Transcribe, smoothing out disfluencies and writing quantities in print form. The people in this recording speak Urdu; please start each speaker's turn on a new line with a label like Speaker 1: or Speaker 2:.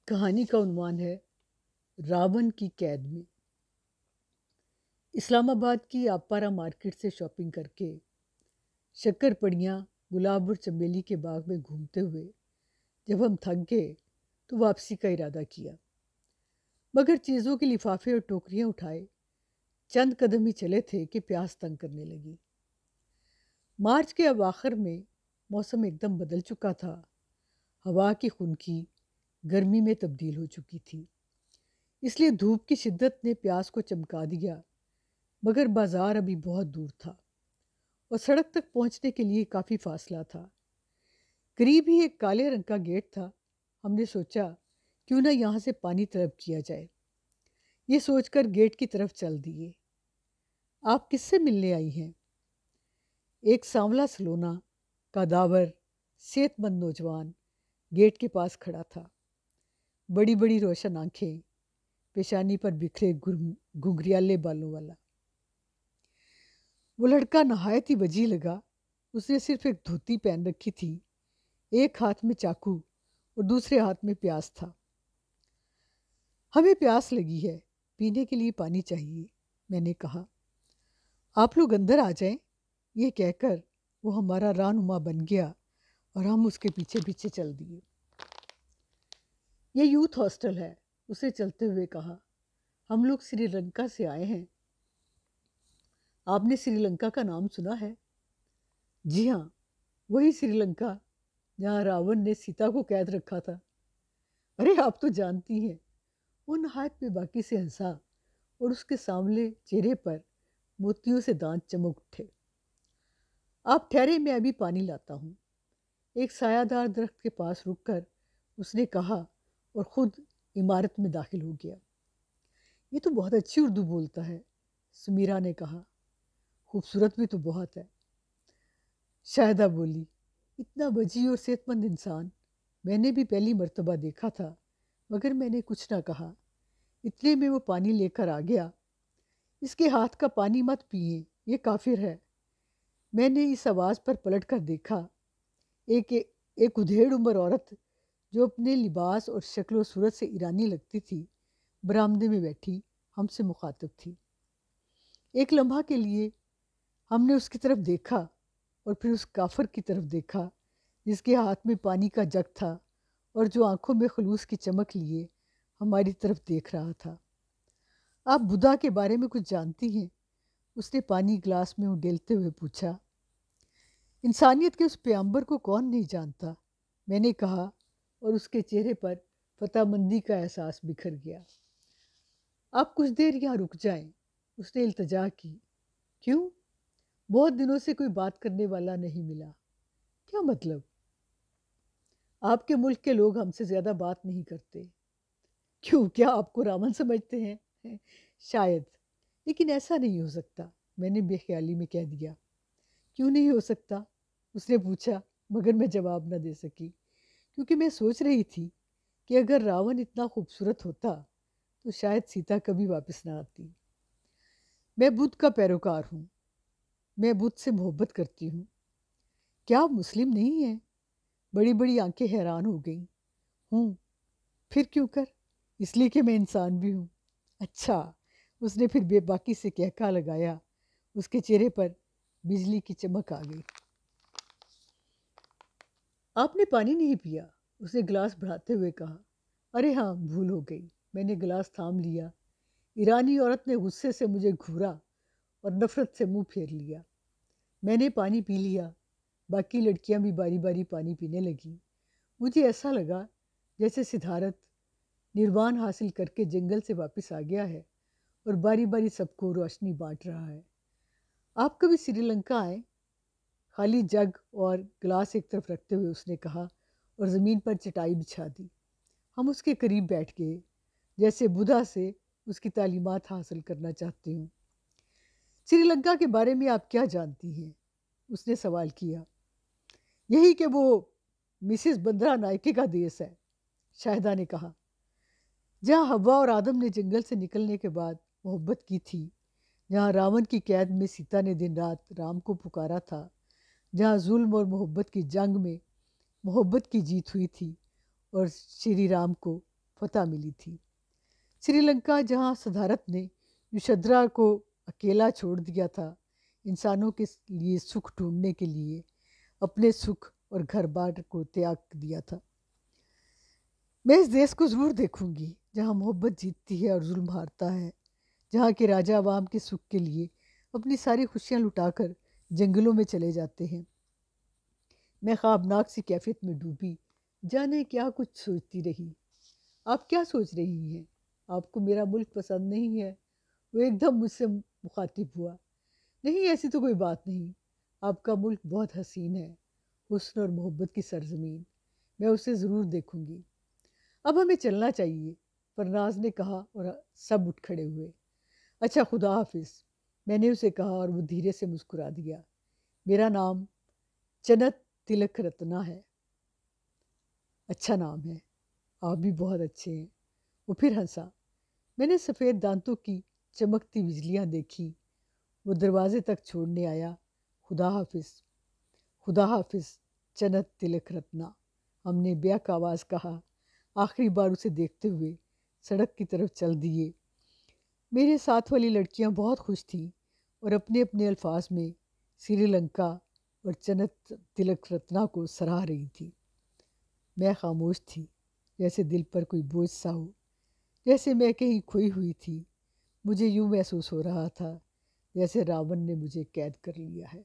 Speaker 1: کہانی کا عنوان ہے راون کی قید میں۔ اسلام آباد کی آبپارہ مارکیٹ سے شاپنگ کر کے شکر پڑیاں گلاب اور چمیلی کے باغ میں گھومتے ہوئے جب ہم تھک گئے تو واپسی کا ارادہ کیا، مگر چیزوں کے لفافے اور ٹوکریاں اٹھائے چند قدم ہی چلے تھے کہ پیاس تنگ کرنے لگی۔ مارچ کے اواخر میں موسم ایک دم بدل چکا تھا، ہوا کی خنکی گرمی میں تبدیل ہو چکی تھی، اس لیے دھوپ کی شدت نے پیاس کو چمکا دیا، مگر بازار ابھی بہت دور تھا اور سڑک تک پہنچنے کے لیے کافی فاصلہ تھا۔ قریب ہی ایک کالے رنگ کا گیٹ تھا، ہم نے سوچا کیوں نہ یہاں سے پانی طلب کیا جائے۔ یہ سوچ کر گیٹ کی طرف چل دیے۔ آپ کس سے ملنے آئی ہیں؟ ایک سانولا سلونا قداور صحت مند نوجوان گیٹ کے پاس کھڑا تھا، بڑی بڑی روشن آنکھیں، پیشانی پر بکھرے گھنگریالے بالوں والا۔ وہ لڑکا نہایت ہی وجیح لگا۔ اس نے صرف ایک دھوتی پہن رکھی تھی، ایک ہاتھ میں چاقو اور دوسرے ہاتھ میں پیاس تھا۔ ہمیں پیاس لگی ہے، پینے کے لیے پانی چاہیے، میں نے کہا۔ آپ لوگ اندر آ جائیں، یہ کہہ کر وہ ہمارا رہنما بن گیا اور ہم اس کے پیچھے پیچھے چل دیے۔ یہ یوتھ ہاسٹل ہے، اسے چلتے ہوئے کہا۔ ہم لوگ سری لنکا سے آئے ہیں۔ آپ نے سری لنکا کا نام سنا ہے؟ جی ہاں، وہی سری لنکا جہاں راون نے سیتا کو قید رکھا تھا۔ ارے آپ تو جانتی ہیں۔ وہ نہایت بے باکی سے ہنسا اور اس کے سامنے چہرے پر موتیوں سے دانت چمک اٹھے۔ آپ ٹھہرے، میں ابھی پانی لاتا ہوں۔ ایک سایہ دار درخت کے پاس رک کر اس نے کہا اور خود عمارت میں داخل ہو گیا۔ یہ تو بہت اچھی اردو بولتا ہے، سمیرا نے کہا۔ خوبصورت بھی تو بہت ہے، شاہدہ بولی۔ اتنا وجیح اور صحت مند انسان میں نے بھی پہلی مرتبہ دیکھا تھا، مگر میں نے کچھ نہ کہا۔ اتنے میں وہ پانی لے کر آ گیا۔ اس کے ہاتھ کا پانی مت پئیں، یہ کافر ہے۔ میں نے اس آواز پر پلٹ کر دیکھا۔ ایک ادھیڑ عمر عورت جو اپنے لباس اور شکل و صورت سے ایرانی لگتی تھی، برآمدے میں بیٹھی ہم سے مخاطب تھی۔ ایک لمحہ کے لیے ہم نے اس کی طرف دیکھا اور پھر اس کافر کی طرف دیکھا جس کے ہاتھ میں پانی کا جگ تھا اور جو آنکھوں میں خلوص کی چمک لیے ہماری طرف دیکھ رہا تھا۔ آپ بدھا کے بارے میں کچھ جانتی ہیں؟ اس نے پانی گلاس میں اڈیلتے ہوئے پوچھا۔ انسانیت کے اس پیغمبر کو کون نہیں جانتا، میں نے کہا، اور اس کے چہرے پر فتح مندی کا احساس بکھر گیا۔ آپ کچھ دیر یہاں رک جائیں، اس نے التجا کی۔ کیوں؟ بہت دنوں سے کوئی بات کرنے والا نہیں ملا۔ کیا مطلب؟ آپ کے ملک کے لوگ ہم سے زیادہ بات نہیں کرتے۔ کیوں، کیا آپ کو راون سمجھتے ہیں؟ شاید، لیکن ایسا نہیں ہو سکتا، میں نے بے خیالی میں کہہ دیا۔ کیوں نہیں ہو سکتا؟ اس نے پوچھا، مگر میں جواب نہ دے سکی، کیونکہ میں سوچ رہی تھی کہ اگر راون اتنا خوبصورت ہوتا تو شاید سیتا کبھی واپس نہ آتی۔ میں بدھ کا پیروکار ہوں، میں بدھ سے محبت کرتی ہوں۔ کیا آپ مسلم نہیں ہیں؟ بڑی بڑی آنکھیں حیران ہو گئیں۔ ہوں، پھر کیوں کر؟ اس لیے کہ میں انسان بھی ہوں۔ اچھا، اس نے پھر بے باکی سے کہکا لگایا۔ اس کے چہرے پر بجلی کی چمک آ گئی۔ آپ نے پانی نہیں پیا؟ اس نے گلاس بڑھاتے ہوئے کہا۔ ارے ہاں، بھول ہو گئی۔ میں نے گلاس تھام لیا۔ ایرانی عورت نے غصے سے مجھے گھورا اور نفرت سے منہ پھیر لیا۔ میں نے پانی پی لیا، باقی لڑکیاں بھی باری باری پانی پینے لگیں۔ مجھے ایسا لگا جیسے سدھارتھ نروان حاصل کر کے جنگل سے واپس آ گیا ہے اور باری باری سب کو روشنی بانٹ رہا ہے۔ آپ کبھی سری لنکا آئیں؟ خالی جگ اور گلاس ایک طرف رکھتے ہوئے اس نے کہا اور زمین پر چٹائی بچھا دی۔ ہم اس کے قریب بیٹھ گئے، جیسے بدھا سے اس کی تعلیمات حاصل کرنا چاہتے ہوں۔ سری لنکا کے بارے میں آپ کیا جانتی ہیں؟ اس نے سوال کیا۔ یہی کہ وہ مسز بندرا نائکے کا دیس ہے، شاہدہ نے کہا، جہاں حوا اور آدم نے جنگل سے نکلنے کے بعد محبت کی تھی، جہاں راون کی قید میں سیتا نے دن رات رام کو پکارا تھا، جہاں ظلم اور محبت کی جنگ میں محبت کی جیت ہوئی تھی اور شری رام کو فتح ملی تھی۔ سری لنکا جہاں صدارت نے یشودھرا کو اکیلا چھوڑ دیا تھا، انسانوں کے لیے سکھ ڈھونڈنے کے لیے اپنے سکھ اور گھر بار کو تیاگ دیا تھا۔ میں اس دیش کو ضرور دیکھوں گی جہاں محبت جیتتی ہے اور ظلم ہارتا ہے، جہاں کے راجہ عوام کے سکھ کے لیے اپنی ساری خوشیاں لٹا کر جنگلوں میں چلے جاتے ہیں۔ میں خوابناک سی کیفیت میں ڈوبی، جانے کیا کچھ سوچتی رہی۔ آپ کیا سوچ رہی ہیں؟ آپ کو میرا ملک پسند نہیں ہے؟ وہ ایک دم مجھ سے مخاطب ہوا۔ نہیں، ایسی تو کوئی بات نہیں، آپ کا ملک بہت حسین ہے، حسن اور محبت کی سرزمین، میں اسے ضرور دیکھوں گی۔ اب ہمیں چلنا چاہیے، فرناز نے کہا اور سب اٹھ کھڑے ہوئے۔ اچھا، خدا حافظ، میں نے اسے کہا اور وہ دھیرے سے مسکرا دیا۔ میرا نام چنت تلک رتنا ہے۔ اچھا نام ہے، آپ بھی بہت اچھے ہیں۔ وہ پھر ہنسا۔ میں نے سفید دانتوں کی چمکتی بجلیاں دیکھی۔ وہ دروازے تک چھوڑنے آیا۔ خدا حافظ، خدا حافظ چنت تلک رتنا، ہم نے بیک آواز کہا، آخری بار اسے دیکھتے ہوئے سڑک کی طرف چل دیے۔ میرے ساتھ والی لڑکیاں بہت خوش تھیں اور اپنے اپنے الفاظ میں سری لنکا اور چنت تلک رتنا کو سراہ رہی تھی۔ میں خاموش تھی، جیسے دل پر کوئی بوجھ سا ہو، جیسے میں کہیں کھوئی ہوئی تھی۔ مجھے یوں محسوس ہو رہا تھا جیسے راون نے مجھے قید کر لیا ہے۔